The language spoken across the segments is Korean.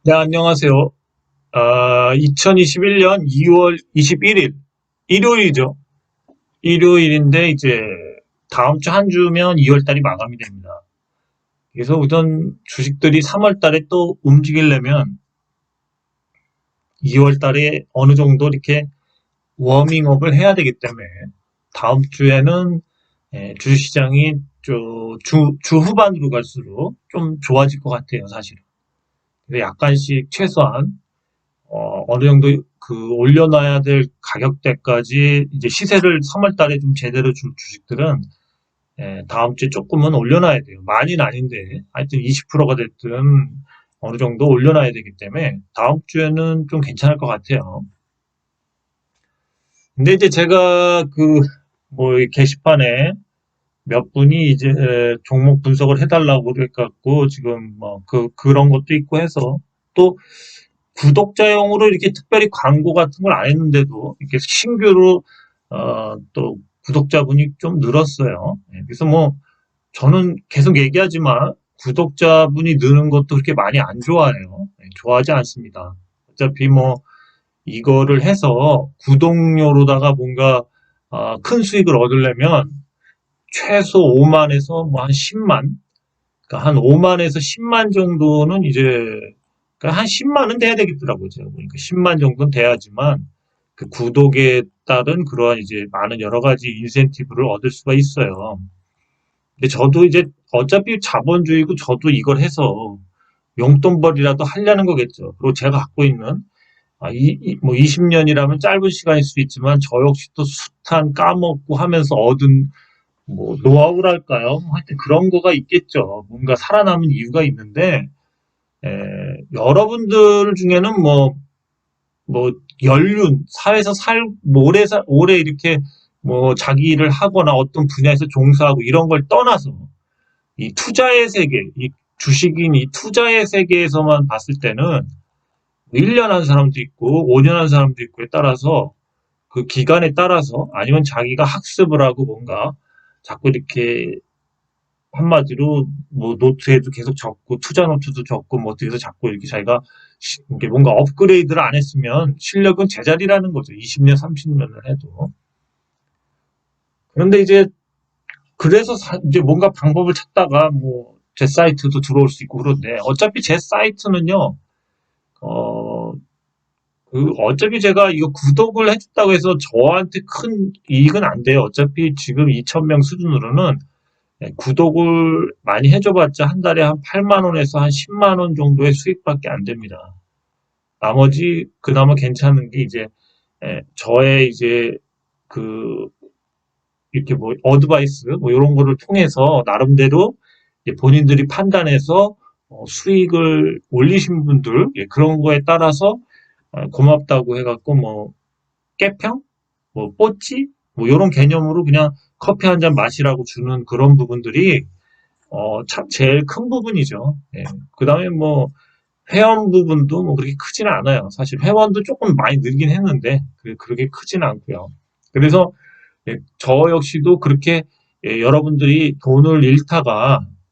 네, 안녕하세요. 2021년 2월 21일, 일요일이죠. 일요일인데, 이제, 다음 주 한 주면 2월 달이 마감이 됩니다. 그래서 우선 주식들이 3월 달에 또 움직이려면 2월 달에 어느 정도 이렇게 워밍업을 해야 되기 때문에 다음 주에는 주식시장이 주 후반으로 갈수록 좀 좋아질 것 같아요, 사실은. 그래서 약간씩 최소한 어느 정도 올려놔야 될 가격대까지 이제 시세를 3월 달에 좀 제대로 줄 주식들은 다음 주에 조금은 올려놔야 돼요. 많이는 아닌데 하여튼 20%가 됐든 어느 정도 올려놔야 되기 때문에 다음 주에는 좀 괜찮을 것 같아요. 근데 이제 제가 뭐 게시판에 몇 분이 이제 종목 분석을 해달라고 그래갖고 지금 뭐 그런 것도 있고 해서 또 구독자용으로 이렇게 특별히 광고 같은 걸 안 했는데도 이렇게 신규로 또 구독자분이 좀 늘었어요. 그래서 뭐 저는 계속 얘기하지만 구독자분이 느는 것도 그렇게 많이 안 좋아해요. 좋아하지 않습니다. 어차피 뭐 이거를 해서 구독료로다가 뭔가 큰 수익을 얻으려면 최소 5만에서 뭐 한 10만, 그러니까 한 5만에서 10만 정도는 이제 그러니까 한 10만은 돼야 되겠더라고요. 제가 보니까 10만 정도는 돼야지만 그 구독에 따른 그러한 이제 많은 여러 가지 인센티브를 얻을 수가 있어요. 근데 저도 이제 어차피 자본주의고 저도 이걸 해서 용돈벌이라도 하려는 거겠죠. 그리고 제가 갖고 있는 뭐 20년이라면 짧은 시간일 수 있지만 저 역시 또 숱한 까먹고 하면서 얻은 뭐 노하우랄까요? 뭐 하여튼 그런 거가 있겠죠. 뭔가 살아남은 이유가 있는데 여러분들 중에는 뭐, 사회에서 오래 이렇게 뭐 자기 일을 하거나 어떤 분야에서 종사하고 이런 걸 떠나서 이 투자의 세계, 이 주식인 이 투자의 세계에서만 봤을 때는 1년 한 사람도 있고 5년 한 사람도 있고에 따라서 그 기간에 따라서 아니면 자기가 학습을 하고 뭔가 자꾸 이렇게 한마디로 뭐 노트에도 계속 적고 투자 노트도 적고 뭐 어떻게 해서 자꾸 이렇게 자기가 이게 뭔가 업그레이드를 안 했으면 실력은 제자리라는 거죠. 20년, 30년을 해도. 그런데 이제 그래서 이제 뭔가 방법을 찾다가 뭐 제 사이트도 들어올 수 있고 그런데 어차피 제 사이트는요. 어, 어차피 제가 이거 구독을 해줬다고 해서 저한테 큰 이익은 안 돼요. 어차피 지금 2,000명 수준으로는 구독을 많이 해줘봤자 한 달에 한 8만 원에서 한 10만 원 정도의 수익밖에 안 됩니다. 나머지 그나마 괜찮은 게 이제 저의 이제 그 이렇게 뭐 어드바이스 뭐 이런 거를 통해서 나름대로 본인들이 판단해서 수익을 올리신 분들 그런 거에 따라서 고맙다고 해갖고 뭐 깨평, 뭐 뽀찌 뭐 이런 개념으로 그냥 커피 한 잔 마시라고 주는 그런 부분들이 참 제일 큰 부분이죠. 예. 그 다음에 뭐 회원 부분도 뭐 그렇게 크지는 않아요. 사실 회원도 조금 많이 늘긴 했는데 그렇게 크지는 않고요. 그래서 저 역시도 그렇게 여러분들이 돈을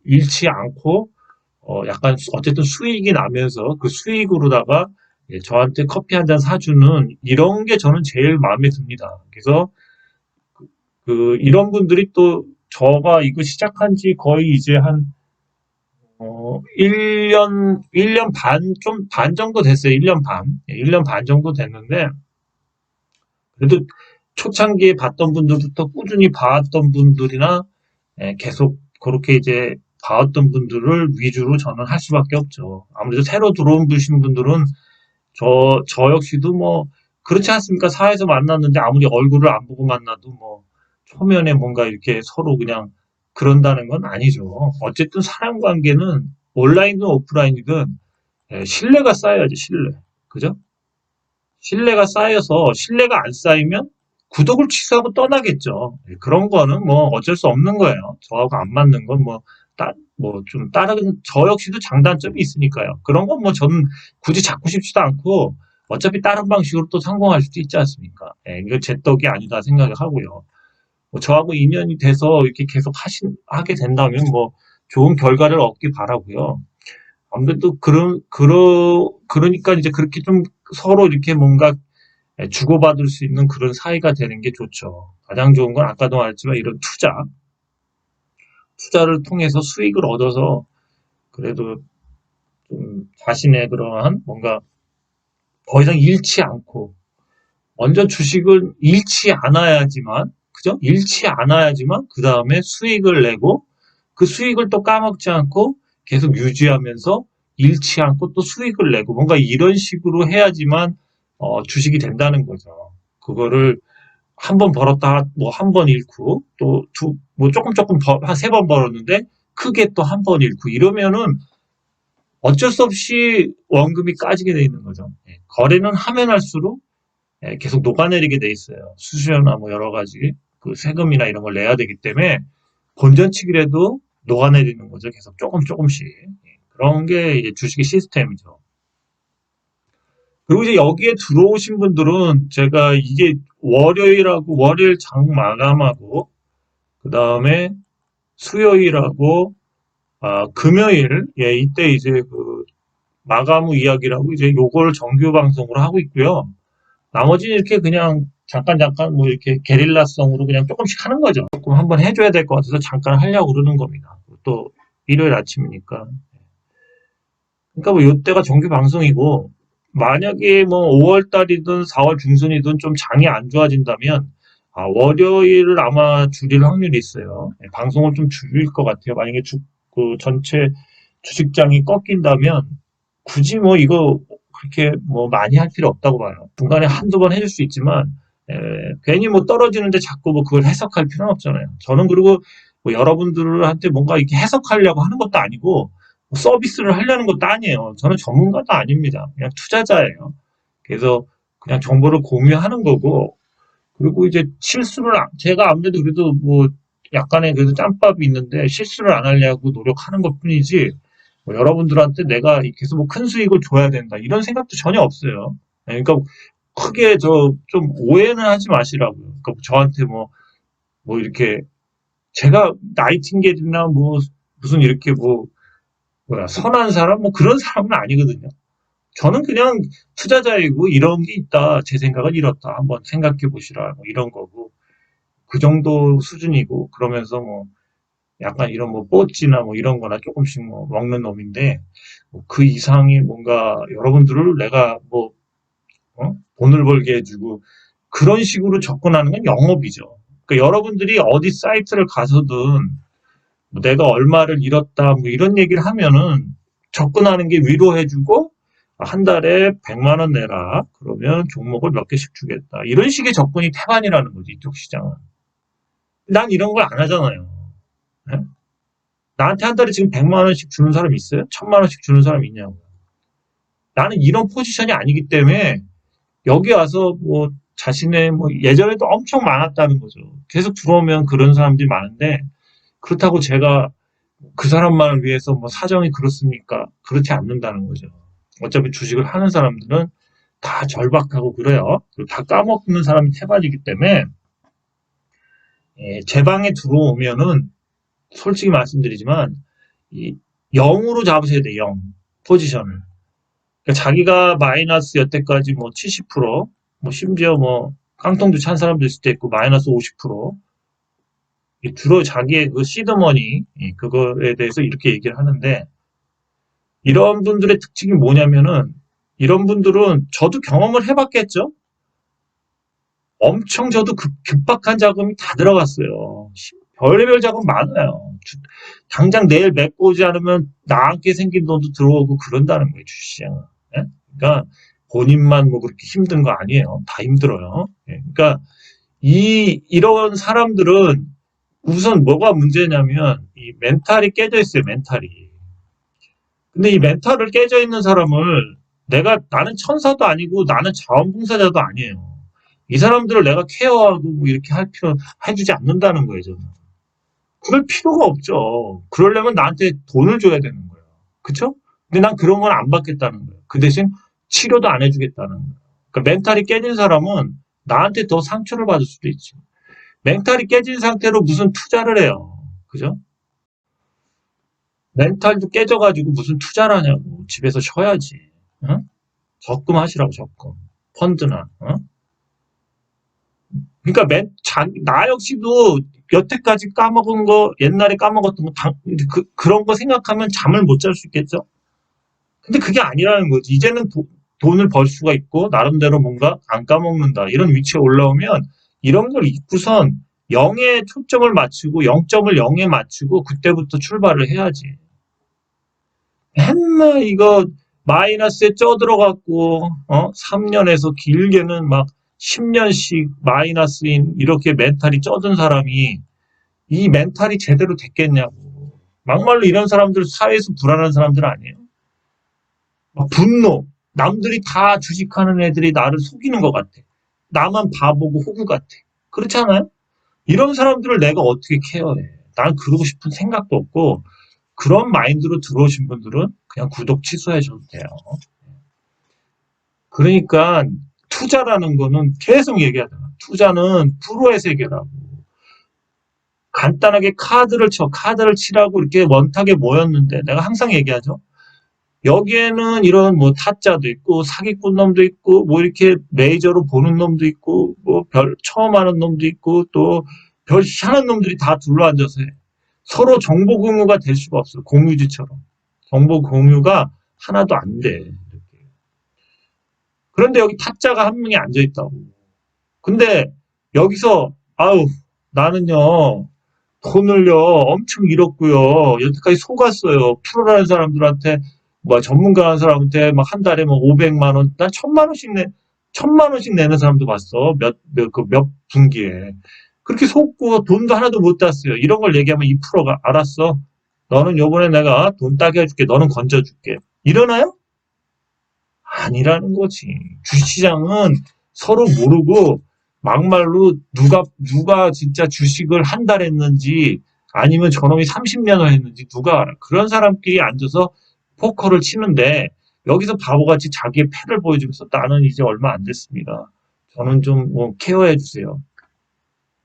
잃지 않고 약간 어쨌든 수익이 나면서 그 수익으로다가 저한테 커피 한 잔 사주는 이런 게 저는 제일 마음에 듭니다. 그래서 이런 분들이 또 저가 이거 시작한 지 거의 이제 한 1년 반, 좀 반 정도 됐어요. 1년 반. 1년 반 정도 됐는데, 그래도 초창기에 봤던 분들부터 꾸준히 봐왔던 분들이나, 계속 그렇게 이제 봐왔던 분들을 위주로 저는 할 수밖에 없죠. 아무래도 새로 들어온 분들은 저 역시도 뭐, 그렇지 않습니까? 사회에서 만났는데 아무리 얼굴을 안 보고 만나도 뭐, 초면에 뭔가 이렇게 서로 그냥 그런다는 건 아니죠. 어쨌든 사람 관계는 온라인이든 오프라인이든 신뢰가 쌓여야지, 신뢰. 그죠? 신뢰가 쌓여서 신뢰가 안 쌓이면 구독을 취소하고 떠나겠죠. 그런 거는 뭐 어쩔 수 없는 거예요. 저하고 안 맞는 건 뭐, 뭐 좀 다른, 저 역시도 장단점이 있으니까요. 그런 건 뭐 저는 굳이 찾고 싶지도 않고 어차피 다른 방식으로 또 성공할 수도 있지 않습니까? 이거 제 떡이 아니다 생각을 하고요. 뭐 저하고 인연이 돼서 이렇게 계속 하게 된다면 뭐 좋은 결과를 얻기 바라고요. 아무래도 그러니까 이제 그렇게 좀 서로 이렇게 뭔가 주고받을 수 있는 그런 사이가 되는 게 좋죠. 가장 좋은 건 아까도 말했지만 이런 투자를 통해서 수익을 얻어서 그래도 좀 자신의 그러한 뭔가 더 이상 잃지 않고 먼저 주식을 잃지 않아야지만 그죠? 잃지 않아야지만 그 다음에 수익을 내고 그 수익을 또 까먹지 않고 계속 유지하면서 잃지 않고 또 수익을 내고 뭔가 이런 식으로 해야지만 주식이 된다는 거죠. 그거를 한 번 벌었다 뭐 한 번 잃고 또 뭐 조금 한 세 번 벌었는데 크게 또 한 번 잃고 이러면은 어쩔 수 없이 원금이 까지게 돼 있는 거죠. 예, 거래는 하면 할수록 계속 녹아내리게 돼 있어요. 수수료나 뭐 여러 가지 그 세금이나 이런 걸 내야 되기 때문에 본전치기라도 녹아내리는 거죠. 계속 조금씩. 예, 그런 게 이제 주식의 시스템이죠. 그리고 이제 여기에 들어오신 분들은 제가 이게 월요일 장 마감하고 그 다음에 수요일하고 금요일 예 이때 이제 그 마감 후 이야기라고 이제 요걸 정규 방송으로 하고 있고요. 나머지는 이렇게 그냥 잠깐 뭐 이렇게 게릴라성으로 그냥 조금씩 하는 거죠. 조금 한번 해줘야 될 것 같아서 잠깐 하려고 그러는 겁니다. 또 일요일 아침이니까. 그러니까 뭐 요때가 정규 방송이고 만약에 뭐 5월 달이든 4월 중순이든 좀 장이 안 좋아진다면 월요일을 아마 줄일 확률이 있어요. 방송을 좀 줄일 것 같아요. 만약에 그 전체 주식장이 꺾인다면 굳이 뭐 이거 그렇게 뭐 많이 할 필요 없다고 봐요. 중간에 한두 번 해줄 수 있지만 괜히 뭐 떨어지는데 자꾸 뭐 그걸 해석할 필요는 없잖아요. 저는 그리고 뭐 여러분들한테 뭔가 이렇게 해석하려고 하는 것도 아니고 뭐 서비스를 하려는 것도 아니에요. 저는 전문가도 아닙니다. 그냥 투자자예요. 그래서 그냥 정보를 공유하는 거고 그리고 이제 제가 아무래도 그래도 뭐 약간의 그래도 짬밥이 있는데 실수를 안 하려고 노력하는 것 뿐이지 뭐 여러분들한테 내가 계속 뭐 큰 수익을 줘야 된다 이런 생각도 전혀 없어요. 그러니까 크게 좀 오해는 하지 마시라고요. 그러니까 저한테 뭐 이렇게 제가 나이팅게일이나 뭐 무슨 이렇게 뭐 뭐야 선한 사람 뭐 그런 사람은 아니거든요. 저는 그냥 투자자이고 이런 게 있다. 제 생각은 이렇다. 한번 생각해 보시라. 뭐 이런 거고 그 정도 수준이고 그러면서 뭐 약간 이런 뭐 뽀찌나 뭐 이런 거나 조금씩 뭐 먹는 놈인데 뭐그 이상이 뭔가 여러분들을 내가 뭐 돈을 벌게 해주고 그런 식으로 접근하는 건 영업이죠. 그러니까 여러분들이 어디 사이트를 가서든 뭐 내가 얼마를 잃었다 뭐 이런 얘기를 하면은 접근하는 게 위로해주고 한 달에 100만 원 내라. 그러면 종목을 몇 개씩 주겠다. 이런 식의 접근이 태반이라는 거지, 이쪽 시장은. 난 이런 걸 안 하잖아요. 네? 나한테 한 달에 지금 100만 원씩 주는 사람 있어요? 1000만 원씩 주는 사람 있냐고. 나는 이런 포지션이 아니기 때문에 여기 와서 뭐 자신의 뭐 예전에도 엄청 많았다는 거죠. 계속 들어오면 그런 사람들이 많은데 그렇다고 제가 그 사람만을 위해서 뭐 사정이 그렇습니까? 그렇지 않는다는 거죠. 어차피 주식을 하는 사람들은 다 절박하고 그래요. 그리고 다 까먹는 사람이 태반이기 때문에 제 방에 들어오면은 솔직히 말씀드리지만 이 0으로 잡으셔야 돼요. 0 포지션을. 그러니까 자기가 마이너스 여태까지 뭐 70%, 뭐 심지어 뭐 깡통도 찬 사람도 있을 때 있고 마이너스 50%. 주로 자기의 그 시드머니 그거에 대해서 이렇게 얘기를 하는데 이런 분들의 특징이 뭐냐면은 이런 분들은 저도 경험을 해봤겠죠. 엄청 저도 급박한 자금이 다 들어갔어요. 별의별 자금 많아요. 당장 내일 메꿔 오지 않으면 나한테 생긴 돈도 들어오고 그런다는 거예요, 주식시장은. 예? 그러니까 본인만 뭐 그렇게 힘든 거 아니에요. 다 힘들어요. 예? 그러니까 이런 사람들은 우선 뭐가 문제냐면 이 멘탈이 깨져 있어요, 멘탈이. 근데 이 멘탈을 깨져 있는 사람을 나는 천사도 아니고 나는 자원봉사자도 아니에요. 이 사람들을 내가 케어하고 뭐 이렇게 해주지 않는다는 거예요, 저는. 그럴 필요가 없죠. 그러려면 나한테 돈을 줘야 되는 거예요. 그쵸? 근데 난 그런 건 안 받겠다는 거예요. 그 대신 치료도 안 해주겠다는 거예요. 그러니까 멘탈이 깨진 사람은 나한테 더 상처를 받을 수도 있지. 멘탈이 깨진 상태로 무슨 투자를 해요. 그죠? 멘탈도 깨져가지고 무슨 투자를 하냐고. 집에서 쉬어야지. 응? 적금하시라고, 적금. 펀드나. 어? 그러니까 나 역시도 여태까지 까먹은 거, 옛날에 까먹었던 거, 그런 거 생각하면 잠을 못 잘 수 있겠죠? 근데 그게 아니라는 거지. 이제는 돈을 벌 수가 있고, 나름대로 뭔가 안 까먹는다. 이런 위치에 올라오면, 이런 걸 잊고선 0에 초점을 맞추고, 0점을 0에 맞추고, 그때부터 출발을 해야지. 맨날 이거 마이너스에 쪄들어갖고, 3년에서 길게는 막 10년씩 마이너스인 이렇게 멘탈이 쪄든 사람이 이 멘탈이 제대로 됐겠냐고. 막말로 이런 사람들 사회에서 불안한 사람들 아니에요? 막 분노. 남들이 다 주식하는 애들이 나를 속이는 것 같아. 나만 바보고 호구 같아. 그렇지 않아요? 이런 사람들을 내가 어떻게 케어해? 난 그러고 싶은 생각도 없고 그런 마인드로 들어오신 분들은 그냥 구독 취소해 줘도 돼요. 그러니까 투자라는 거는 계속 얘기하잖아. 투자는 프로의 세계라고. 간단하게 카드를 치라고 이렇게 원탁에 모였는데 내가 항상 얘기하죠. 여기에는 이런 뭐 타짜도 있고 사기꾼 놈도 있고 뭐 이렇게 메이저로 보는 놈도 있고 뭐 별 처음 하는 놈도 있고 또 별 희한한 놈들이 다 둘러앉아서 해. 서로 정보 공유가 될 수가 없어. 공유지처럼. 정보 공유가 하나도 안 돼. 이렇게. 그런데 여기 타짜가 한 명이 앉아 있다고. 근데 여기서 아우 나는요 돈을요 엄청 잃었고요. 여태까지 속았어요. 프로라는 사람들한테 뭐 전문가라는 사람한테 막 한 달에 뭐 500만 원, 난 1000만 원씩 내는 사람도 봤어. 몇 분기에. 그렇게 속고 돈도 하나도 못 땄어요. 이런 걸 얘기하면 이 프로가 알았어. 너는 요번에 내가 돈 따게 해줄게. 너는 건져줄게. 이러나요? 아니라는 거지. 주시장은 서로 모르고 막말로 누가 진짜 주식을 한 달 했는지 아니면 저놈이 30년을 했는지 누가 알아. 그런 사람끼리 앉아서 포커를 치는데 여기서 바보같이 자기의 패를 보여주면서 나는 이제 얼마 안 됐습니다. 저는 좀 뭐 케어해 주세요.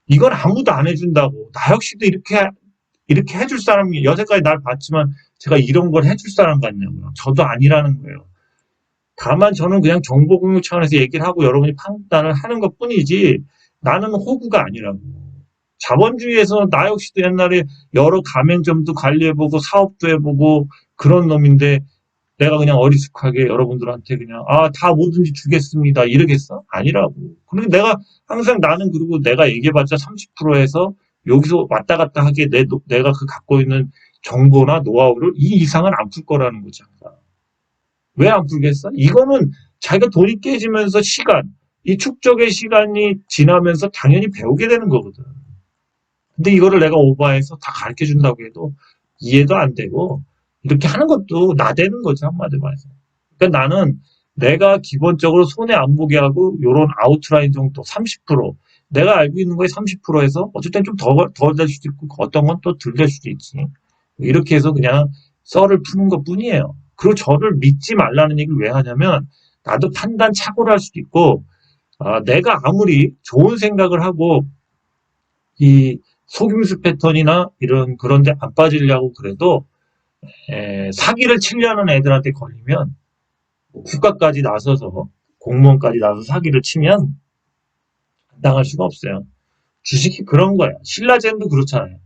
이건 아무도 안 해준다고. 나 역시도 이렇게 해줄 사람이 여태까지 날 봤지만 제가 이런 걸 해줄 사람 같냐고요. 저도 아니라는 거예요. 다만 저는 그냥 정보 공유 차원에서 얘기를 하고 여러분이 판단을 하는 것 뿐이지 나는 호구가 아니라고. 자본주의에서 나 역시도 옛날에 여러 가맹점도 관리해보고 사업도 해보고 그런 놈인데 내가 그냥 어리숙하게 여러분들한테 그냥 다 뭐든지 주겠습니다 이러겠어? 아니라고. 그리고 내가 항상 나는 그리고 내가 얘기해봤자 30%에서 여기서 왔다 갔다 하게 내가 그 갖고 있는 정보나 노하우를 이 이상은 안 풀 거라는 거죠. 왜 안 풀겠어? 이거는 자기가 돈이 깨지면서 이 축적의 시간이 지나면서 당연히 배우게 되는 거거든. 근데 이거를 내가 오버해서 다 가르쳐 준다고 해도 이해도 안 되고, 이렇게 하는 것도 나대는 거죠, 한마디로 말해서. 그러니까 나는 내가 기본적으로 손해 안 보게 하고, 요런 아웃라인 정도 30%, 내가 알고 있는 거에 30%에서 어쨌든 좀 더 될 수도 있고, 어떤 건 또 덜 될 수도 있지. 이렇게 해서 그냥 썰을 푸는 것 뿐이에요. 그리고 저를 믿지 말라는 얘기를 왜 하냐면 나도 판단 착오를 할 수도 있고 내가 아무리 좋은 생각을 하고 이 속임수 패턴이나 이런 그런 데 안 빠지려고 그래도 사기를 치려는 애들한테 걸리면 국가까지 나서서 공무원까지 나서서 사기를 치면 당할 수가 없어요. 주식이 그런 거야. 신라젠도 그렇잖아요.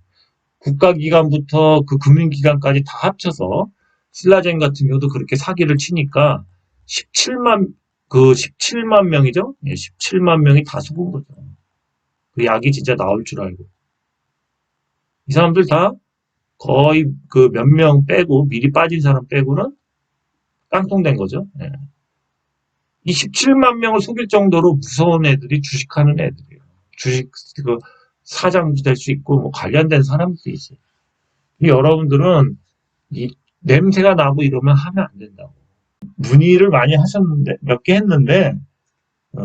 국가기관부터 그 금융기관까지 다 합쳐서 신라젠 같은 경우도 그렇게 사기를 치니까 17만 명이죠? 예, 17만 명이 다 속은 거죠. 그 약이 진짜 나올 줄 알고. 이 사람들 다 거의 그 몇 명 빼고 미리 빠진 사람 빼고는 깡통된 거죠. 예. 이 17만 명을 속일 정도로 무서운 애들이 주식하는 애들이에요. 주식 그 사장도 될 수 있고 뭐 관련된 사람들이 있어요. 여러분들은 이 냄새가 나고 이러면 하면 안 된다고. 문의를 많이 하셨는데 몇 개 했는데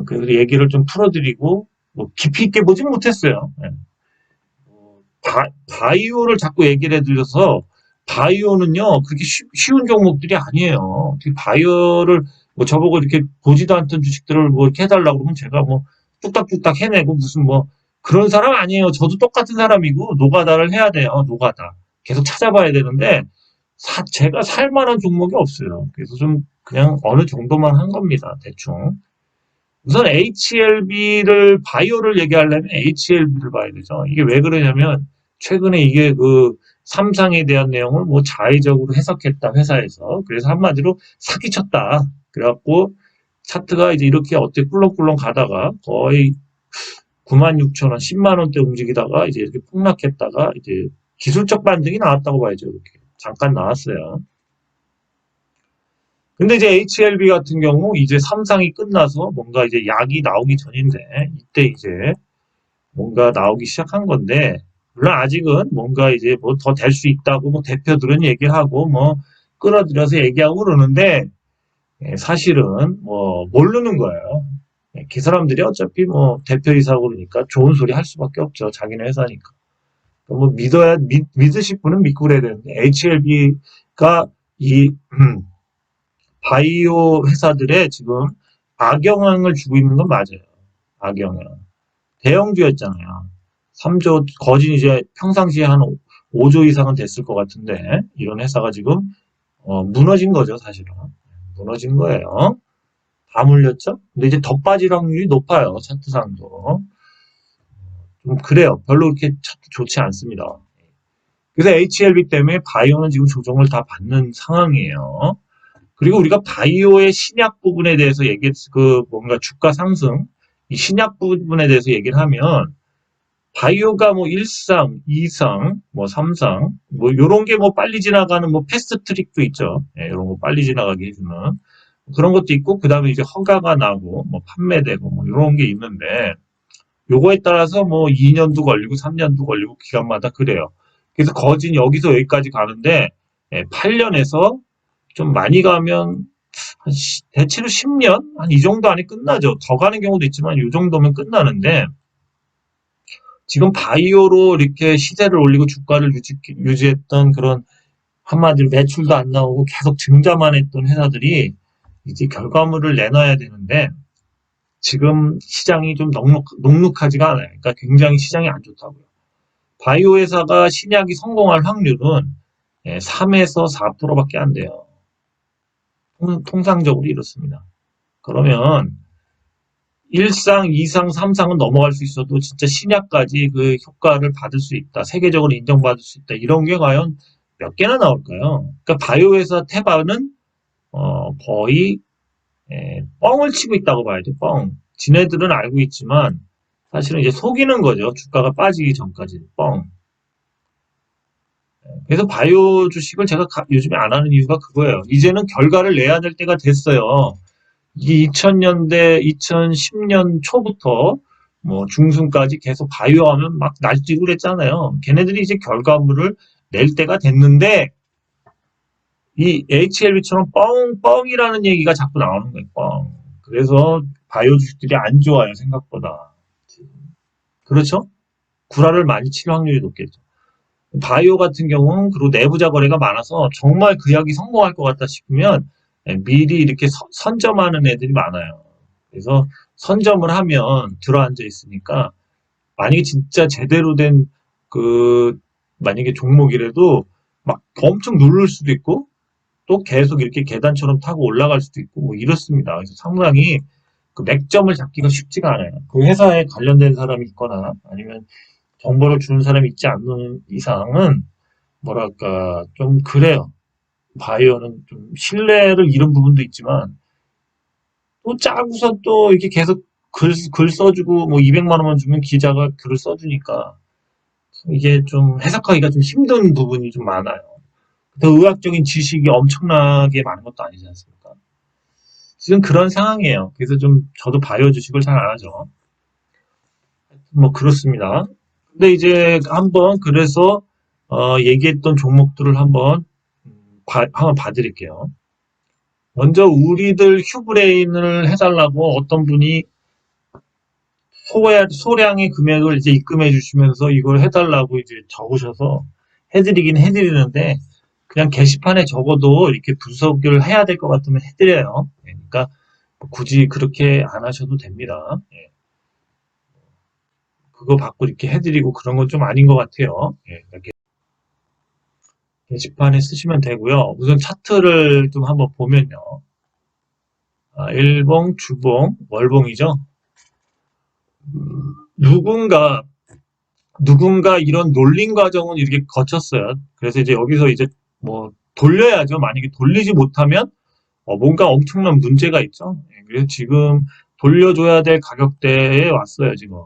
그래서 얘기를 좀 풀어드리고 뭐 깊이 있게 보진 못했어요. 예. 바이오를 자꾸 얘기를 해드려서 바이오는요 그렇게 쉬운 종목들이 아니에요. 바이오를 뭐 저보고 이렇게 보지도 않던 주식들을 뭐 이렇게 해달라고 그러면 제가 뭐 뚝딱뚝딱 해내고 무슨 뭐 그런 사람 아니에요. 저도 똑같은 사람이고 노가다를 해야 돼요. 노가다 계속 찾아봐야 되는데 제가 살 만한 종목이 없어요. 그래서 좀 그냥 어느 정도만 한 겁니다. 대충. 우선 HLB를, 바이오를 얘기하려면 HLB를 봐야 되죠. 이게 왜 그러냐면, 최근에 이게 그 삼상에 대한 내용을 뭐 자의적으로 해석했다, 회사에서. 그래서 한마디로 사기쳤다. 그래갖고, 차트가 이제 이렇게 어떻게 꿀렁꿀렁 가다가 거의 96,000원, 10만 원대 움직이다가 이제 이렇게 폭락했다가 이제 기술적 반등이 나왔다고 봐야죠. 이렇게. 잠깐 나왔어요. 근데 이제 HLB 같은 경우 이제 삼상이 끝나서 뭔가 이제 약이 나오기 전인데 이때 이제 뭔가 나오기 시작한 건데 물론 아직은 뭔가 이제 뭐 더 될 수 있다고 뭐 대표들은 얘기를 하고 뭐 끌어들여서 얘기하고 그러는데 사실은 뭐 모르는 거예요. 그 사람들이 어차피 뭐 대표이사고 그러니까 좋은 소리 할 수밖에 없죠. 자기네 회사니까. 뭐 믿으실 분은 믿고 그래야 되는데 HLB가 이 바이오 회사들의 지금 악영향을 주고 있는 건 맞아요. 악영향. 대형주였잖아요. 3조, 거진 이제 평상시에 한 5조 이상은 됐을 것 같은데, 이런 회사가 지금, 무너진 거죠, 사실은. 무너진 거예요. 다 물렸죠? 근데 이제 더 빠질 확률이 높아요, 차트상도. 좀 그래요. 별로 그렇게 차트 좋지 않습니다. 그래서 HLB 때문에 바이오는 지금 조정을 다 받는 상황이에요. 그리고 우리가 바이오의 신약 부분에 대해서 그 뭔가 주가 상승, 이 신약 부분에 대해서 얘기를 하면, 바이오가 뭐 1상, 2상, 뭐 3상, 뭐 요런 게 뭐 빨리 지나가는 뭐 패스트 트릭도 있죠. 예, 요런 거 빨리 지나가게 해주는 그런 것도 있고, 그 다음에 이제 허가가 나고, 뭐 판매되고, 뭐 요런 게 있는데, 요거에 따라서 뭐 2년도 걸리고 3년도 걸리고 기간마다 그래요. 그래서 거진 여기서 여기까지 가는데, 8년에서 좀 많이 가면 대체로 10년? 한 이 정도 안에 끝나죠. 더 가는 경우도 있지만 이 정도면 끝나는데 지금 바이오로 이렇게 시세를 올리고 주가를 유지했던 그런 한마디로 매출도 안 나오고 계속 증자만 했던 회사들이 이제 결과물을 내놔야 되는데 지금 시장이 좀 녹록하지가 않아요. 그러니까 굉장히 시장이 안 좋다고요. 바이오 회사가 신약이 성공할 확률은 3에서 4%밖에 안 돼요. 통상적으로 이렇습니다. 그러면 1상, 2상, 3상은 넘어갈 수 있어도 진짜 신약까지 그 효과를 받을 수 있다. 세계적으로 인정받을 수 있다. 이런 게 과연 몇 개나 나올까요? 그러니까 바이오 회사 테바는 거의 뻥을 치고 있다고 봐야죠. 뻥. 지네들은 알고 있지만 사실은 이제 속이는 거죠. 주가가 빠지기 전까지 뻥. 그래서 바이오 주식을 제가 요즘에 안 하는 이유가 그거예요. 이제는 결과를 내야 될 때가 됐어요. 이 2000년대, 2010년 초부터 뭐 중순까지 계속 바이오 하면 막 날뛰고 그랬잖아요. 걔네들이 이제 결과물을 낼 때가 됐는데 이 HLB처럼 뻥이라는 얘기가 자꾸 나오는 거예요. 뻥. 그래서 바이오 주식들이 안 좋아요. 생각보다. 그렇죠? 구라를 많이 칠 확률이 높겠죠. 바이오 같은 경우는 그리고 내부자 거래가 많아서 정말 그 약이 성공할 것 같다 싶으면 미리 이렇게 선점하는 애들이 많아요. 그래서 선점을 하면 들어앉아 있으니까 만약에 진짜 제대로 된 그 만약에 종목이라도 막 엄청 누를 수도 있고 또 계속 이렇게 계단처럼 타고 올라갈 수도 있고 뭐 이렇습니다. 그래서 상당히 그 맥점을 잡기가 쉽지가 않아요. 그 회사에 관련된 사람이 있거나 아니면 정보를 주는 사람이 있지 않는 이상은 뭐랄까 좀 그래요. 바이오는 좀 신뢰를 잃은 부분도 있지만 또 짜고서 또 이렇게 계속 글 써주고 뭐 200만 원만 주면 기자가 글을 써주니까 이게 좀 해석하기가 좀 힘든 부분이 좀 많아요. 더 의학적인 지식이 엄청나게 많은 것도 아니지 않습니까? 지금 그런 상황이에요. 그래서 좀 저도 바이오 주식을 잘 안 하죠. 뭐 그렇습니다. 근데 이제 한번 그래서 얘기했던 종목들을 한번 봐드릴게요. 먼저 우리들 휴브레인을 해달라고 어떤 분이 소량의 금액을 이제 입금해 주시면서 이걸 해달라고 이제 적으셔서 해드리긴 해드리는데 그냥 게시판에 적어도 이렇게 분석을 해야 될 것 같으면 해드려요. 그러니까 굳이 그렇게 안 하셔도 됩니다. 그거 받고 이렇게 해드리고 그런 건 좀 아닌 것 같아요. 게시판에 쓰시면 되고요. 우선 차트를 좀 한번 보면요. 일봉, 주봉, 월봉이죠. 누군가 이런 롤링 과정은 이렇게 거쳤어요. 그래서 이제 여기서 이제 뭐 돌려야죠. 만약에 돌리지 못하면 뭔가 엄청난 문제가 있죠. 그래서 지금 돌려줘야 될 가격대에 왔어요. 지금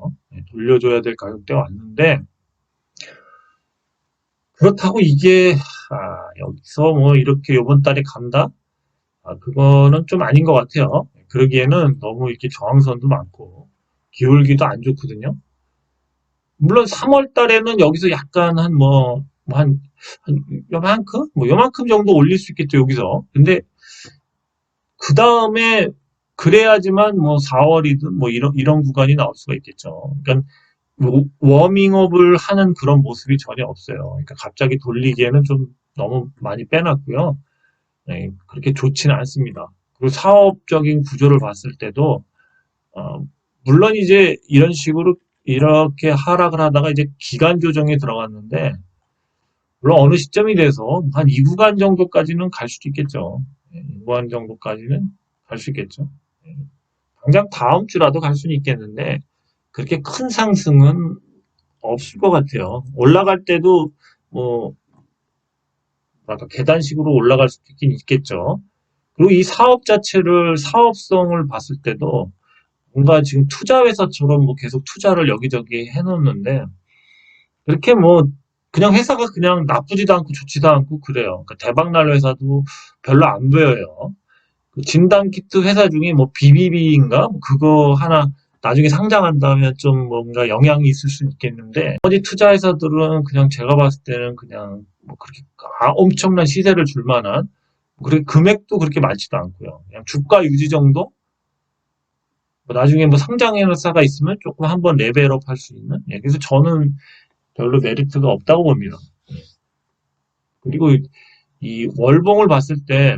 돌려줘야 될 가격대에 왔는데 그렇다고 이게 여기서 뭐 이렇게 요번 달에 간다? 그거는 좀 아닌 것 같아요. 그러기에는 너무 이렇게 저항선도 많고 기울기도 안 좋거든요. 물론 3월 달에는 여기서 약간 한 요만큼? 뭐 요만큼 정도 올릴 수 있겠죠, 여기서. 근데 그 다음에 그래야지만 뭐 4월이든 뭐 이런 구간이 나올 수가 있겠죠. 그러니까 워밍업을 하는 그런 모습이 전혀 없어요. 그러니까 갑자기 돌리기에는 좀 너무 많이 빼놨고요. 네, 그렇게 좋지는 않습니다. 그리고 사업적인 구조를 봤을 때도 어, 물론 이제 이런 식으로 이렇게 하락을 하다가 이제 기간 조정에 들어갔는데 물론 어느 시점이 돼서 한 이 구간 정도까지는 갈 수도 있겠죠. 이 구간 정도까지는 갈 수 있겠죠. 예, 당장 다음 주라도 갈 수는 있겠는데 그렇게 큰 상승은 없을 것 같아요. 올라갈 때도 뭐 계단식으로 올라갈 수도 있긴 있겠죠. 그리고 이 사업 자체를 사업성을 봤을 때도 뭔가 지금 투자회사처럼 뭐 계속 투자를 여기저기 해놓는데 그렇게 뭐 그냥 회사가 그냥 나쁘지도 않고 좋지도 않고 그래요. 그러니까 대박 날 회사도 별로 안 보여요. 그 진단키트 회사 중에 뭐 비비비인가 뭐 그거 하나 나중에 상장한다면 좀 뭔가 영향이 있을 수 있겠는데 나머지 투자 회사들은 그냥 제가 봤을 때는 그냥 뭐 그렇게 엄청난 시세를 줄 만한 그렇게 금액도 그렇게 많지도 않고요. 그냥 주가 유지 정도? 뭐 나중에 뭐 상장 회사가 있으면 조금 한번 레벨업 할 수 있는? 예, 그래서 저는 별로 메리트가 없다고 봅니다. 그리고 이 월봉을 봤을 때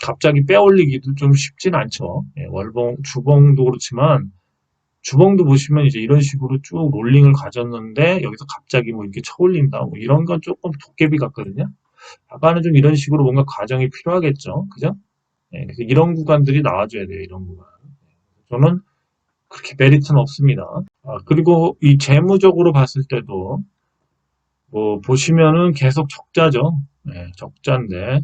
갑자기 빼올리기도 좀 쉽진 않죠. 예, 월봉, 주봉도 그렇지만 주봉도 보시면 이제 이런 식으로 쭉 롤링을 가졌는데 여기서 갑자기 뭐 이렇게 쳐올린다 뭐 이런 건 조금 도깨비 같거든요. 아까는 좀 이런 식으로 뭔가 과정이 필요하겠죠. 그죠? 예, 그래서 이런 구간들이 나와줘야 돼요. 이런 구간. 저는 그렇게 메리트는 없습니다. 그리고 이 재무적으로 봤을 때도 뭐 보시면은 계속 적자죠. 네, 적자인데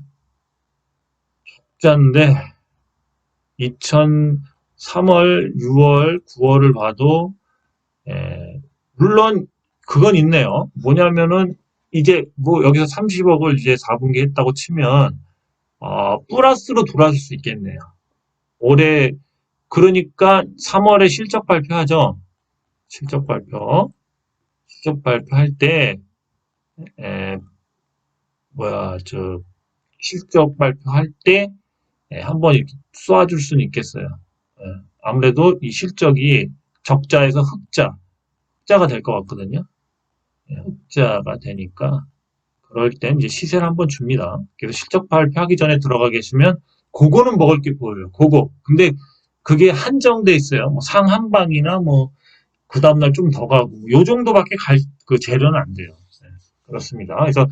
2003월, 6월, 9월을 봐도 물론 그건 있네요. 뭐냐면은 이제 뭐 여기서 30억을 이제 4분기 했다고 치면 플러스로 돌아설 수 있겠네요. 올해 그러니까 3월에 실적 발표하죠. 실적 발표. 실적 발표할 때 에, 뭐야 저 실적 발표할 때 한번 이렇게 쏴줄 수는 있겠어요. 예, 아무래도 이 실적이 적자에서 흑자가 될 것 같거든요. 예, 흑자가 되니까 그럴 땐 이제 시세를 한번 줍니다. 그래서 실적 발표하기 전에 들어가 계시면 그거는 먹을 게 보여요. 그거. 근데 그게 한정돼 있어요. 뭐 상한방이나 뭐 그 다음날 좀 더 가고 요 정도밖에 갈 그 재료는 안 돼요. 네, 그렇습니다. 그래서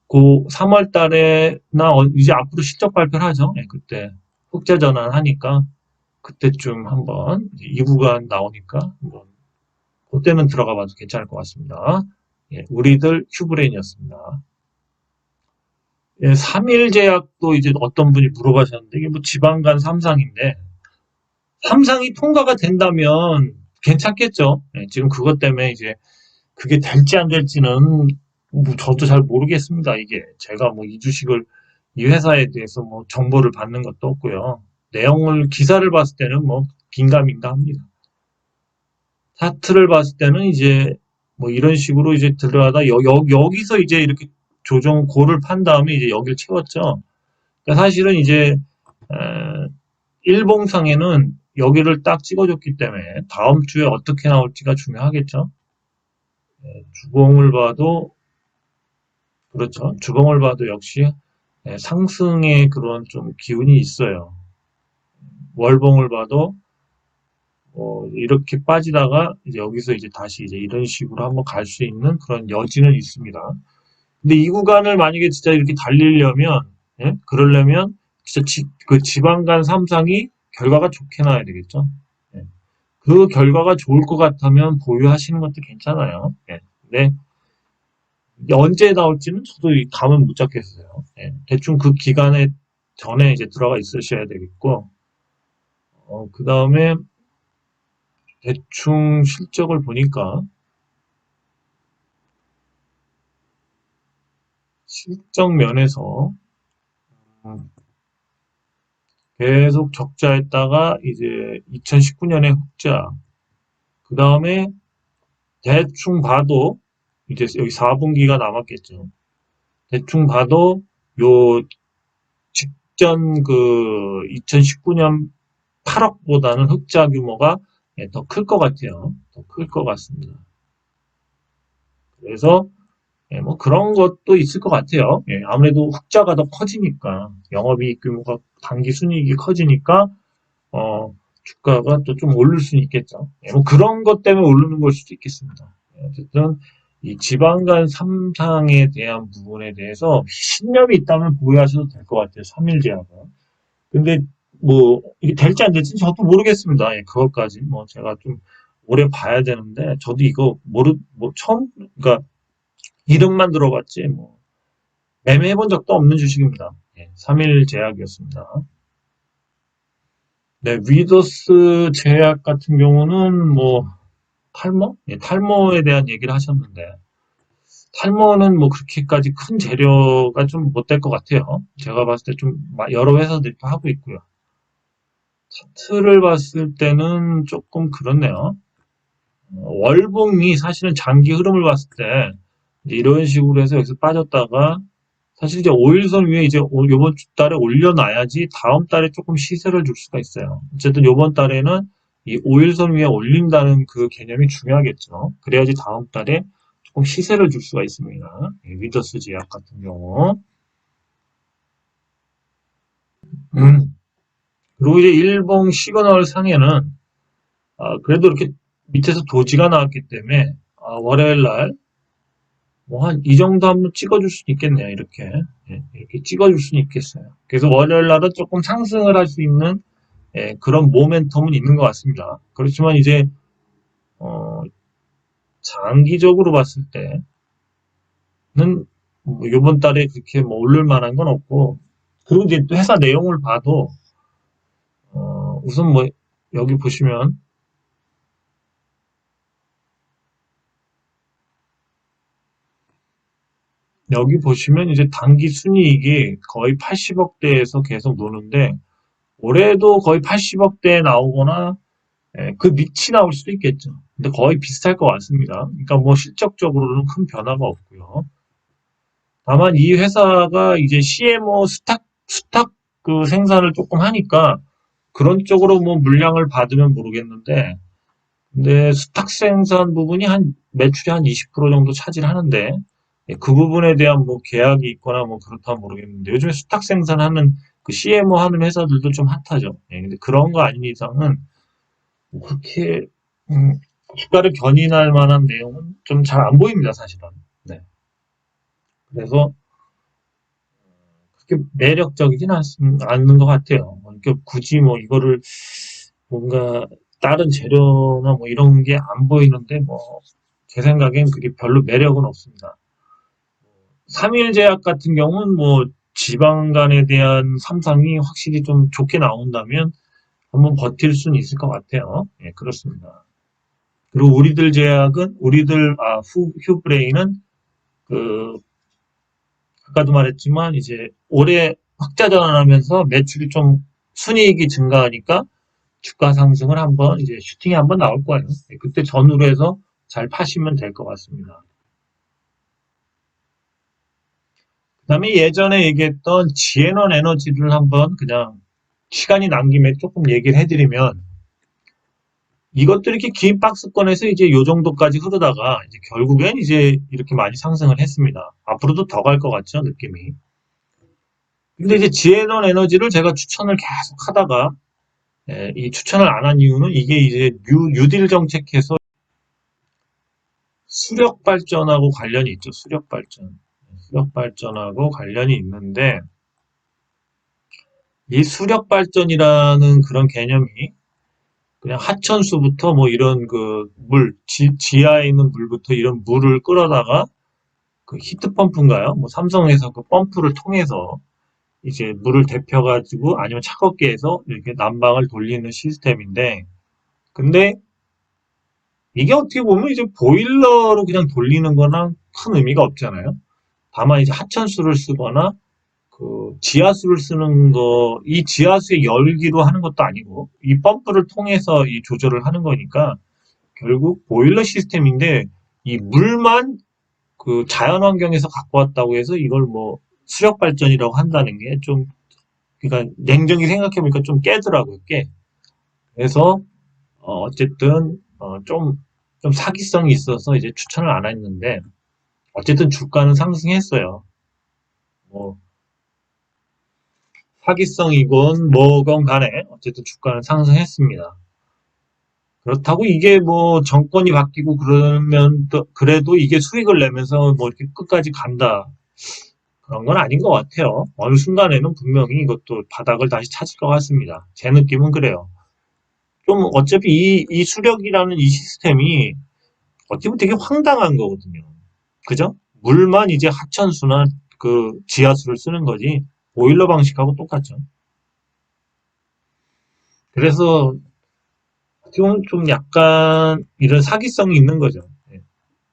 그 3월 달에나 이제 앞으로 실적 발표를 하죠. 네, 그때 흑자 전환하니까 그때쯤 한번 이 구간 나오니까 한번 그때는 들어가 봐도 괜찮을 것 같습니다. 예, 우리들 휴브레인이었습니다. 예, 3일 제약도 이제 어떤 분이 물어보셨는데 이게 뭐 지방간 3상인데 3상이 통과가 된다면 괜찮겠죠. 예, 지금 그것 때문에 이제 그게 될지 안 될지는 뭐 저도 잘 모르겠습니다. 이게 제가 뭐 이 주식을 이 회사에 대해서 뭐 정보를 받는 것도 없고요. 내용을 기사를 봤을 때는 뭐 긴가민가 합니다. 차트를 봤을 때는 이제 뭐 이런 식으로 이제 들어가다 여기서 이제 이렇게 조정 고를 판 다음에 이제 여기를 채웠죠. 그러니까 사실은 이제 일봉상에는 여기를 딱 찍어줬기 때문에 다음 주에 어떻게 나올지가 중요하겠죠. 주봉을 봐도 그렇죠. 주봉을 봐도 역시 상승의 그런 좀 기운이 있어요. 월봉을 봐도 이렇게 빠지다가 이제 여기서 이제 다시 이제 이런 식으로 한번 갈 수 있는 그런 여지는 있습니다. 근데 이 구간을 만약에 진짜 이렇게 달리려면, 예? 그러려면 진짜 그 지방 간 삼상이 결과가 좋게 나와야 되겠죠. 예. 그 결과가 좋을 것 같으면 보유하시는 것도 괜찮아요. 예. 근데 이게 언제 나올지는 저도 이 감은 못 잡겠어요. 예. 대충 그 기간에 전에 이제 들어가 있으셔야 되겠고, 그 다음에 대충 실적을 보니까 실적 면에서 음, 계속 적자했다가 이제 2019년에 흑자, 그 다음에 대충 봐도 이제 여기 4분기가 남았겠죠. 대충 봐도 요 직전 그 2019년 8억보다는 흑자 규모가 더 클 것 같아요. 더 클 것 같습니다. 그래서 뭐 그런 것도 있을 것 같아요. 아무래도 흑자가 더 커지니까 영업이익 규모가 당기 순이익이 커지니까 주가가 또 좀 오를 수는 있겠죠. 뭐 그런 것 때문에 오르는 걸 수도 있겠습니다. 어쨌든 이 지방간 삼상에 대한 부분에 대해서 신념이 있다면 보유하셔도 될 것 같아요. 3일 제약은. 근데 뭐 이게 될지 안 될지 저도 모르겠습니다. 그것까지 뭐 제가 좀 오래 봐야 되는데 저도 이거 뭐 처음 그러니까 이름만 들어봤지 뭐 매매해 본 적도 없는 주식입니다. 3일 제약이었습니다. 네, 위더스 제약 같은 경우는 뭐 탈모? 탈모에 대한 얘기를 하셨는데 탈모는 뭐 그렇게까지 큰 재료가 좀 못 될 것 같아요. 제가 봤을 때 좀 여러 회사들이 또 하고 있고요. 차트를 봤을 때는 조금 그렇네요. 월봉이 사실은 장기 흐름을 봤을 때 이런 식으로 해서 여기서 빠졌다가 사실 이제 5일선 위에 이제 요번 달에 올려놔야지 다음 달에 조금 시세를 줄 수가 있어요. 어쨌든 요번 달에는 이 5일선 위에 올린다는 그 개념이 중요하겠죠. 그래야지 다음 달에 조금 시세를 줄 수가 있습니다. 위더스 제약 같은 경우. 음. 그리고 이제 일봉 시그널 상에는 그래도 이렇게 밑에서 도지가 나왔기 때문에 월요일 날 뭐 한 이 정도 한번 찍어줄 수 있겠네요. 이렇게 이렇게 찍어줄 수는 있겠어요. 그래서 월요일 날은 조금 상승을 할 수 있는 그런 모멘텀은 있는 것 같습니다. 그렇지만 이제 어, 장기적으로 봤을 때는 뭐 이번 달에 그렇게 뭐 오를 만한 건 없고 그리고 이제 또 회사 내용을 봐도 우선 뭐 여기 보시면 이제 단기 순이익이 거의 80억대에서 계속 노는데 올해도 거의 80억대에 나오거나 그 밑이 나올 수도 있겠죠. 근데 거의 비슷할 것 같습니다. 그러니까 뭐 실적적으로는 큰 변화가 없고요. 다만 이 회사가 이제 CMO 스탁 그 생산을 조금 하니까 그런 쪽으로 뭐 물량을 받으면 모르겠는데, 근데 스탁 생산 부분이 한 매출이 한 20% 정도 차지하는데 그 부분에 대한 뭐 계약이 있거나 뭐 그렇다면 모르겠는데 요즘에 수탁 생산하는 그 CMO 하는 회사들도 좀 핫하죠. 근데 그런 거 아닌 이상은 뭐 그렇게 음, 주가를 견인할 만한 내용은 좀 잘 안 보입니다, 사실은. 네. 그래서 그렇게 매력적이진 않는 것 같아요. 그러니까 굳이 뭐 이거를 뭔가 다른 재료나 뭐 이런 게 안 보이는데 뭐 제 생각엔 그게 별로 매력은 없습니다. 3일 제약 같은 경우는 뭐 지방 간에 대한 삼상이 확실히 좀 좋게 나온다면 한번 버틸 수는 있을 것 같아요. 그렇습니다. 그리고 우리들 제약은 휴브레인은 그 아까도 말했지만 이제 올해 흑자 전환하면서 매출이 좀 순이익이 증가하니까 주가 상승을 한번 이제 슈팅이 한번 나올 거예요. 그때 전후로 해서 잘 파시면 될 것 같습니다. 그다음에 예전에 얘기했던 지에넌 에너지를 한번 그냥 시간이 난 김에 조금 얘기를 해드리면 이것도 이렇게 긴 박스권에서 이제 요 정도까지 흐르다가 이제 결국엔 이제 이렇게 많이 상승을 했습니다. 앞으로도 더 갈 것 같죠, 느낌이. 근데 이제 지에넌 에너지를 제가 추천을 계속 하다가 이 추천을 안 한 이유는 이게 이제 뉴딜 정책해서 수력 발전하고 관련이 있죠. 수력 발전. 수력 발전하고 관련이 있는데, 이 수력 발전이라는 그런 개념이 그냥 하천수부터 뭐 이런 그 지하에 있는 물부터 이런 물을 끌어다가 그 히트펌프인가요? 뭐 삼성에서 그 펌프를 통해서 이제 물을 데펴가지고 아니면 차갑게 해서 이렇게 난방을 돌리는 시스템인데, 근데 이게 어떻게 보면 이제 보일러로 그냥 돌리는 거랑 큰 의미가 없잖아요. 다만 이제 하천수를 쓰거나 그 지하수를 쓰는 거, 이 지하수의 열기로 하는 것도 아니고 이 펌프를 통해서 이 조절을 하는 거니까 결국 보일러 시스템인데, 이 물만 그 자연 환경에서 갖고 왔다고 해서 이걸 뭐 수력 발전이라고 한다는 게 좀, 그러니까 냉정히 생각해 보니까 좀 깨더라고요, 깨. 그래서 어쨌든 좀 사기성이 있어서 이제 추천을 안 했는데, 어쨌든 주가는 상승했어요. 뭐 사기성이건 뭐건 간에 어쨌든 주가는 상승했습니다. 그렇다고 이게 뭐 정권이 바뀌고 그러면 또 그래도 이게 수익을 내면서 뭐 이렇게 끝까지 간다, 그런 건 아닌 것 같아요. 어느 순간에는 분명히 이것도 바닥을 다시 찾을 것 같습니다. 제 느낌은 그래요. 좀 어차피 이 수력이라는 이 시스템이 어찌 보면 되게 황당한 거거든요. 그죠? 물만 이제 하천수나 그 지하수를 쓰는 거지 보일러 방식하고 똑같죠. 그래서 어떻게 보면 좀 약간 이런 사기성이 있는 거죠. 예.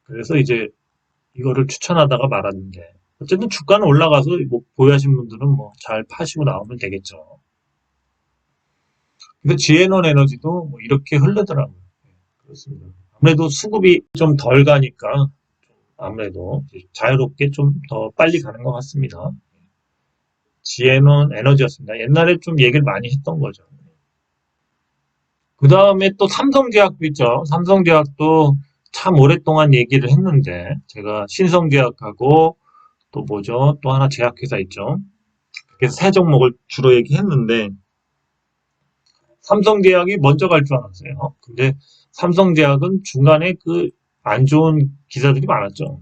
그래서 이제 이거를 추천하다가 말았는데, 어쨌든 주가는 올라가서 뭐 보유하신 분들은 뭐 잘 파시고 나오면 되겠죠. 그래서 지에논 에너지도 뭐 이렇게 흐르더라고요. 예, 그렇습니다. 아무래도 수급이 좀 덜 가니까 아무래도 자유롭게 좀 더 빨리 가는 것 같습니다. 지에논 에너지였습니다. 옛날에 좀 얘기를 많이 했던 거죠. 그 다음에 또 삼성제약도 있죠. 삼성제약도 참 오랫동안 얘기를 했는데, 제가 신성제약하고 또 뭐죠? 또 하나 제약회사 있죠. 그래서 세 종목을 주로 얘기했는데, 삼성제약이 먼저 갈 줄 알았어요. 근데 삼성제약은 중간에 그 안 좋은 기사들이 많았죠.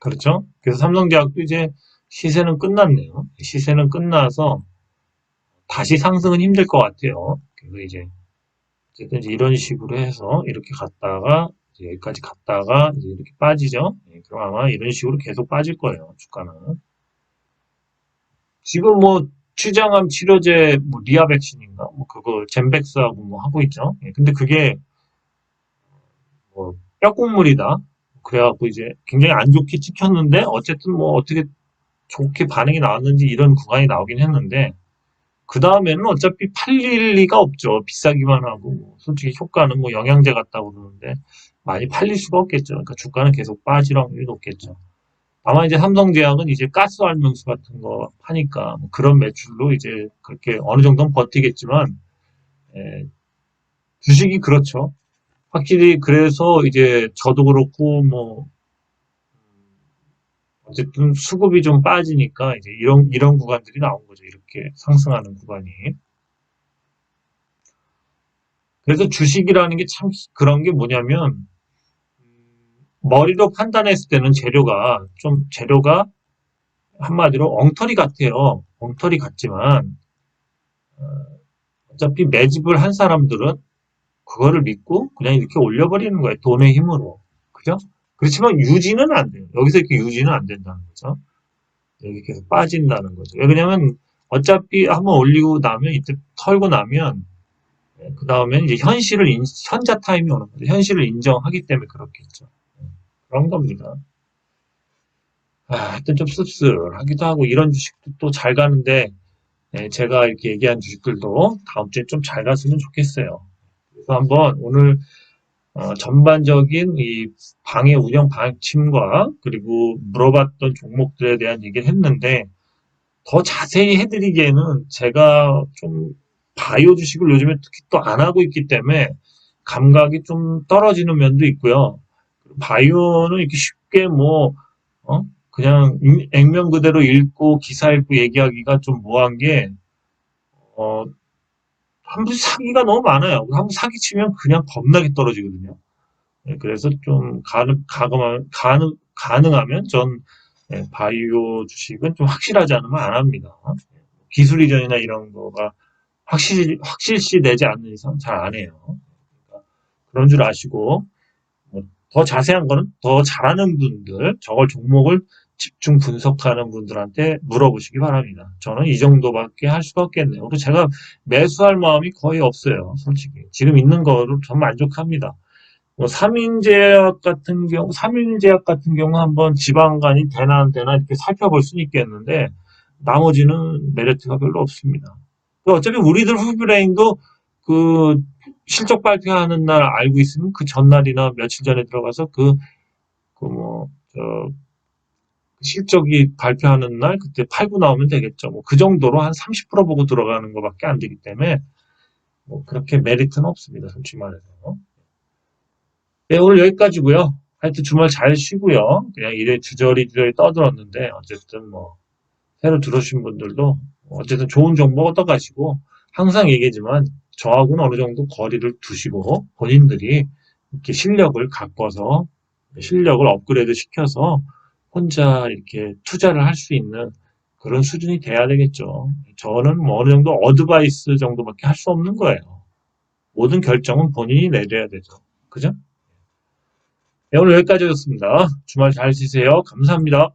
그렇죠? 그래서 삼성제약도 이제 시세는 끝났네요. 시세는 끝나서 다시 상승은 힘들 것 같아요. 그래서 이제 어쨌든 이제 이런 식으로 해서 이렇게 갔다가 이제 여기까지 갔다가 이제 이렇게 빠지죠. 예, 그럼 아마 이런 식으로 계속 빠질 거예요. 주가는. 지금 뭐 췌장암 치료제 뭐 리아백신인가 뭐 그거 젠백스하고 뭐 하고 있죠. 예, 근데 그게 뭐 뼈국물이다. 그래갖고 이제 굉장히 안 좋게 찍혔는데, 어쨌든 뭐 어떻게 좋게 반응이 나왔는지 이런 구간이 나오긴 했는데, 그 다음에는 어차피 팔릴 리가 없죠. 비싸기만 하고 솔직히 효과는 뭐 영양제 같다고 그러는데 많이 팔릴 수가 없겠죠. 그러니까 주가는 계속 빠질 확률이 높겠죠. 다만 이제 삼성제약은 이제 가스 알명수 같은 거 하니까 뭐 그런 매출로 이제 그렇게 어느 정도는 버티겠지만, 예, 주식이 그렇죠. 확실히 그래서 이제 저도 그렇고 뭐 어쨌든 수급이 좀 빠지니까 이제 이런 구간들이 나온 거죠. 이렇게 상승하는 구간이. 그래서 주식이라는 게 참 그런 게 뭐냐면, 머리로 판단했을 때는 재료가 한마디로 엉터리 같아요. 엉터리 같지만 어차피 매집을 한 사람들은 그거를 믿고 그냥 이렇게 올려버리는 거예요. 돈의 힘으로. 그죠? 그렇지만 유지는 안 돼요. 여기서 이렇게 유지는 안 된다는 거죠. 여기 계속 빠진다는 거죠. 왜냐면 어차피 한번 올리고 나면 이때 털고 나면, 그 다음엔 이제 현자 타임이 오는 거죠. 현실을 인정하기 때문에 그렇겠죠. 그런 겁니다. 하여튼 좀 씁쓸하기도 하고, 이런 주식도 또 잘 가는데, 제가 이렇게 얘기한 주식들도 다음 주에 좀 잘 갔으면 좋겠어요. 그래서 한번 오늘 전반적인 이 방의 운영 방침과 그리고 물어봤던 종목들에 대한 얘기를 했는데, 더 자세히 해드리기에는 제가 좀 바이오 주식을 요즘에 특히 또 안 하고 있기 때문에 감각이 좀 떨어지는 면도 있고요. 바이오는 이렇게 쉽게 뭐 그냥 액면 그대로 읽고 기사 읽고 얘기하기가 좀 뭐한 게, 어, 한번 사기가 너무 많아요. 한번 사기 치면 그냥 겁나게 떨어지거든요. 그래서 좀 가능하면 전 예, 바이오 주식은 좀 확실하지 않으면 안 합니다. 기술 이전이나 이런 거가 확실시 되지 않는 이상 잘 안 해요. 그러니까 그런 줄 아시고, 더 자세한 거는 더 잘하는 분들, 저걸 종목을 집중 분석하는 분들한테 물어보시기 바랍니다. 저는 이 정도밖에 할 수가 없겠네요. 그리고 제가 매수할 마음이 거의 없어요. 솔직히. 지금 있는 거로 전 만족합니다. 뭐 삼인제약 같은 경우 한번 지방간이 되나 안 되나 이렇게 살펴볼 수는 있겠는데, 나머지는 메리트가 별로 없습니다. 어차피 우리들 후브레인도 그 실적 발표하는 날 알고 있으면 그 전날이나 며칠 전에 들어가서 실적이 발표하는 날 그때 팔고 나오면 되겠죠. 뭐 그 정도로 한 30% 보고 들어가는 것밖에 안 되기 때문에 뭐 그렇게 메리트는 없습니다. 솔직히 말해서. 네, 오늘 여기까지고요. 하여튼 주말 잘 쉬고요. 그냥 이래 주저리 떠들었는데 어쨌든 뭐 새로 들어오신 분들도 어쨌든 좋은 정보 얻어가시고 항상 얘기하지만 저하고는 어느 정도 거리를 두시고 본인들이 이렇게 실력을 가꿔서 실력을 업그레이드 시켜서 혼자 이렇게 투자를 할 수 있는 그런 수준이 돼야 되겠죠. 저는 뭐 어느 정도 어드바이스 정도밖에 할 수 없는 거예요. 모든 결정은 본인이 내려야 되죠. 그죠? 네, 오늘 여기까지였습니다. 주말 잘 쉬세요. 감사합니다.